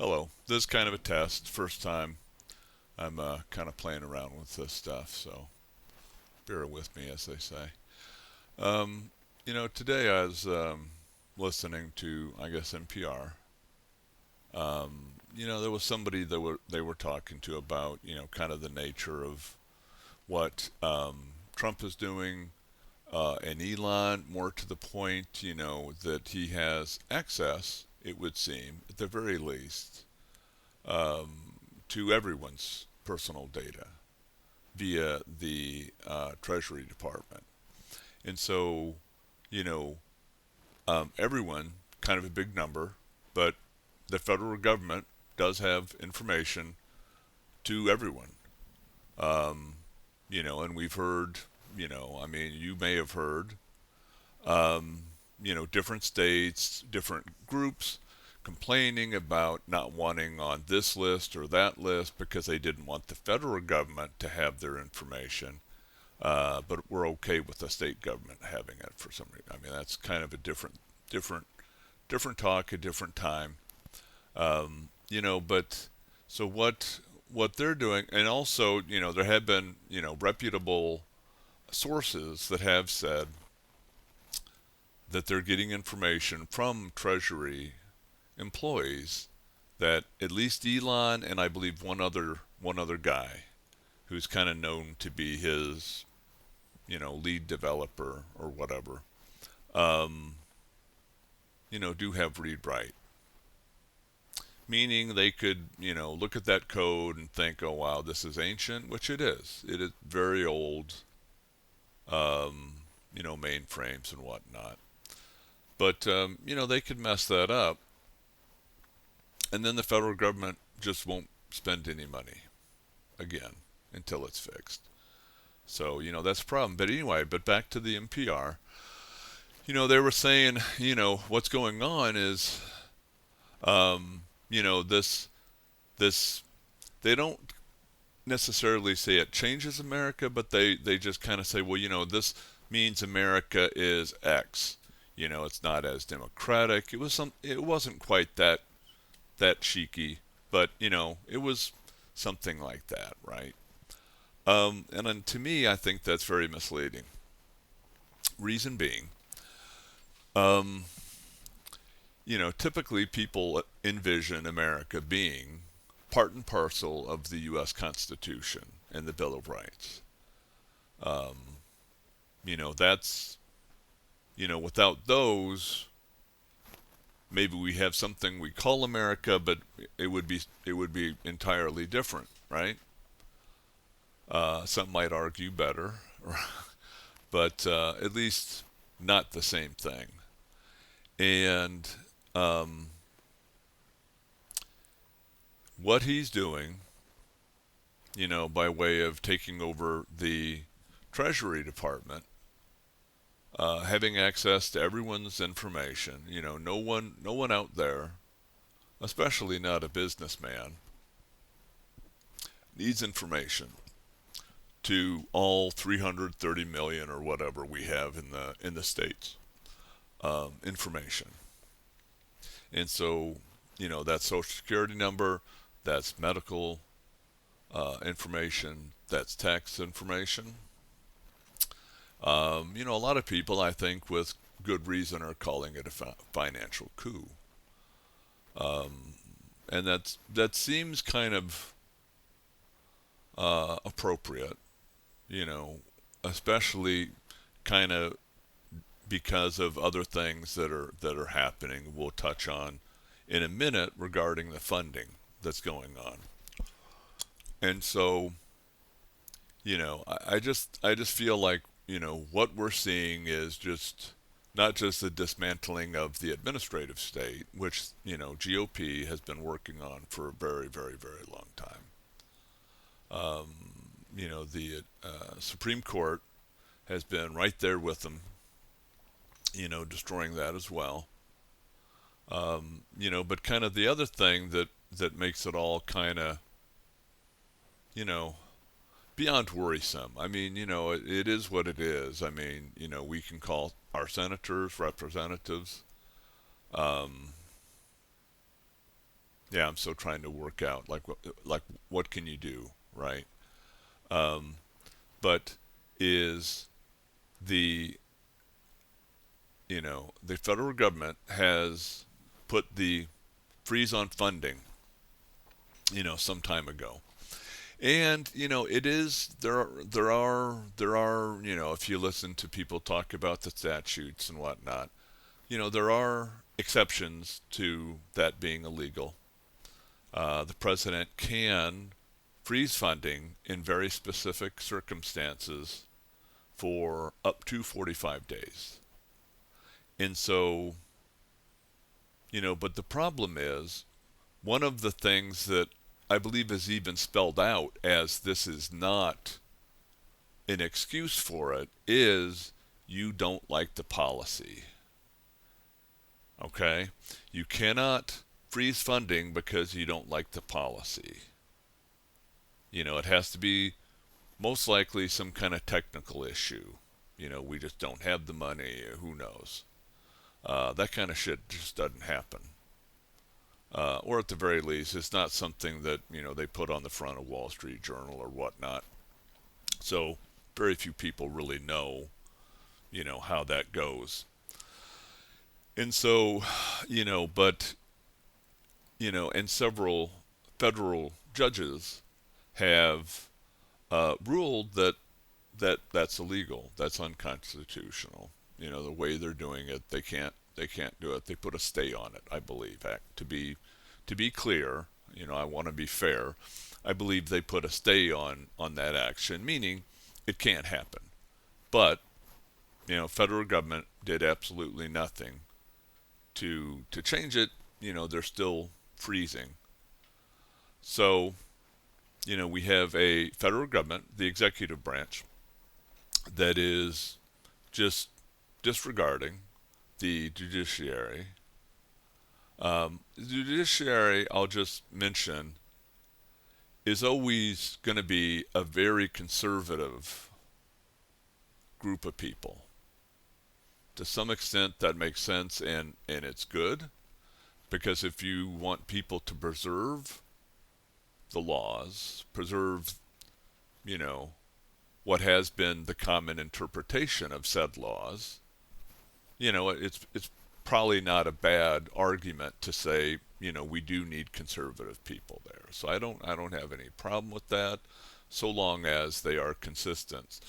Hello. This is kind of a test. First time I'm kind of playing around with this stuff, so bear with me, as they say. Um, today I was listening to, I guess, NPR. There was somebody that they were talking to about, kind of the nature of what Trump is doing, and Elon, more to the point, that he has access, it would seem, at the very least, to everyone's personal data via the Treasury Department. And so, you know, everyone, kind of a big number, but the federal government does have information to everyone. Um, and we've heard, you may have heard, um, different states, different groups complaining about not wanting on this list or that list because they didn't want the federal government to have their information, but we're okay with the state government having it for some reason. I mean, that's kind of a different, different talk, a different time. But so what they're doing, and also, there have been, reputable sources that have said that they're getting information from Treasury employees that at least Elon and I believe one other guy who's kind of known to be his lead developer or whatever, um, do have read write, meaning they could look at that code and think, oh wow, this is ancient, which it is. It is very old, um, mainframes and whatnot. But they could mess that up, and then the federal government just won't spend any money again until it's fixed. So, that's a problem. But anyway, but back to the NPR. They were saying, what's going on is, this, they don't necessarily say it changes America, but they just kind of say, well, this means America is X. It's not as democratic. It wasn't quite that cheeky, but it was something like that, right? And then to me, I think that's very misleading. Reason being, um, typically people envision America being part and parcel of the U.S. Constitution and the Bill of Rights. Um, that's without those, maybe we have something we call America, but it would be entirely different, right? Some might argue better, but at least not the same thing. And um, what he's doing, by way of taking over the Treasury Department, having access to everyone's information, no one out there, especially not a businessman, needs information to all 330 million or whatever we have in the states, information. And so, that's social security number, that's medical information, that's tax information. A lot of people, I think, with good reason, are calling it a financial coup, um, and that seems kind of appropriate, you know, especially kind of because of other things that are happening. We'll touch on in a minute regarding the funding that's going on. And so, I just feel like, what we're seeing is just not just the dismantling of the administrative state, which, GOP has been working on for a very, very, very long time. The Supreme Court has been right there with them, destroying that as well. But kind of the other thing that makes it all kind of, you know, beyond worrisome. I mean, it is what it is. I mean, we can call our senators representatives. Um, Yeah, I'm still trying to work out like what can you do, right? Um, but is the the federal government has put the freeze on funding, some time ago. And it is there are if you listen to people talk about the statutes and whatnot, there are exceptions to that being illegal. The president can freeze funding in very specific circumstances for up to 45 days. And so, but the problem is one of the things that I believe is even spelled out as this is not an excuse for it is you don't like the policy. Okay? You cannot freeze funding because you don't like the policy. It has to be most likely some kind of technical issue. We just don't have the money, who knows. That kind of shit just doesn't happen. Or at the very least, it's not something that they put on the front of Wall Street Journal or whatnot. So very few people really know how that goes. And so, but and several federal judges have ruled that's illegal. That's unconstitutional. The way they're doing it, they can't do it. They put a stay on it, I believe. To be clear, I want to be fair. I believe they put a stay on that action, meaning it can't happen. But federal government did absolutely nothing to change it. They're still freezing. So we have a federal government, the executive branch, that is just disregarding the judiciary. The judiciary, I'll just mention, is always going to be a very conservative group of people. To some extent, that makes sense and it's good because if you want people to preserve the laws, preserve, you know, what has been the common interpretation of said laws, it's probably not a bad argument to say, we do need conservative people there. So I don't have any problem with that, so long as they are consistent.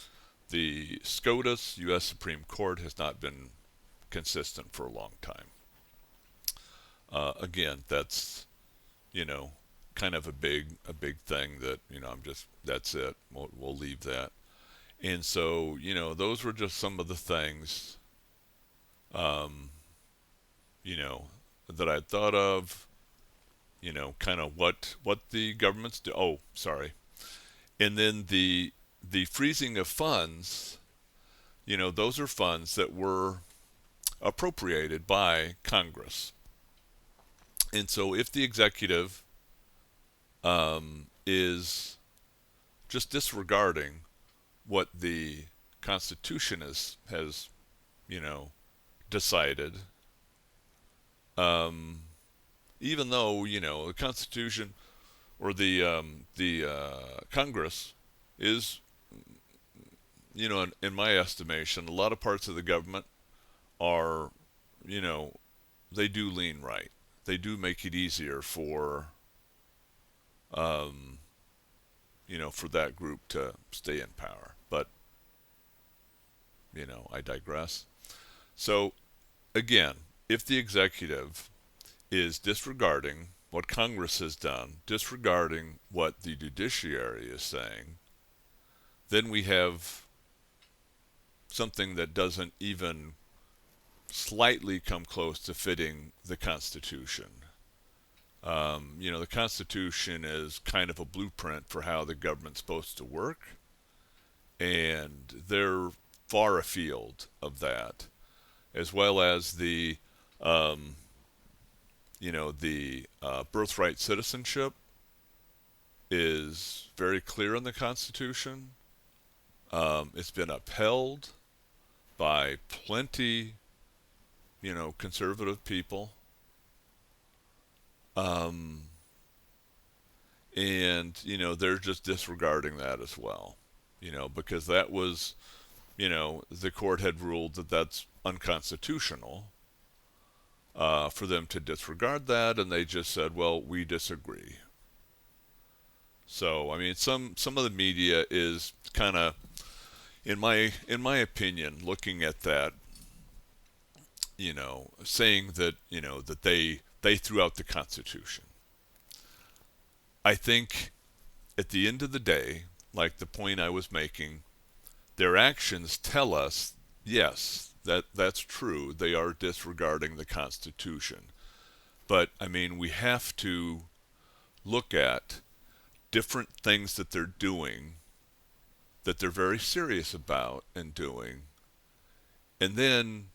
The SCOTUS U.S. Supreme Court has not been consistent for a long time. Again, that's you know kind of a big thing that that's it. We'll leave that. And so those were just some of the things um, you know that I thought of. Kind of what the governments do. Oh, sorry. And then the freezing of funds. Those are funds that were appropriated by Congress. And so if the executive is just disregarding what the Constitution has you know, decided, um, even though the Constitution or the Congress is, in my estimation, a lot of parts of the government are, you know, they do lean right. They do make it easier um, for that group to stay in power. But I digress. So again, if the executive is disregarding what Congress has done, disregarding what the judiciary is saying, then we have something that doesn't even slightly come close to fitting the Constitution. The Constitution is kind of a blueprint for how the government's supposed to work, and they're far afield of that, as well as um, the birthright citizenship is very clear in the Constitution. It's been upheld by plenty, conservative people. And, they're just disregarding that as well, because that was, the court had ruled that that's unconstitutional for them to disregard that, and they just said, well, we disagree. So, I mean, some of the media is kind of, in my opinion, looking at that, saying that, that they threw out the Constitution. I think at the end of the day, like the point I was making, their actions tell us, yes, that's true. They are disregarding the Constitution. But I mean, we have to look at different things that they're doing that they're very serious about and doing, and then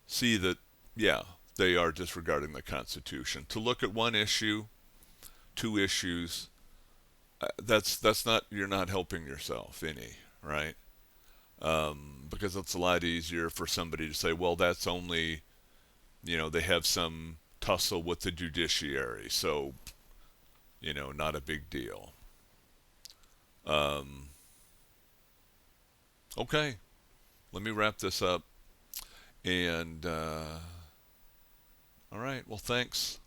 see that, yeah, they are disregarding the Constitution. To look at one issue, two issues, that's not, you're not helping yourself any, right? Because it's a lot easier for somebody to say, well, that's only, they have some tussle with the judiciary, so, not a big deal. Um, okay, let me wrap this up. And, all right, well, thanks.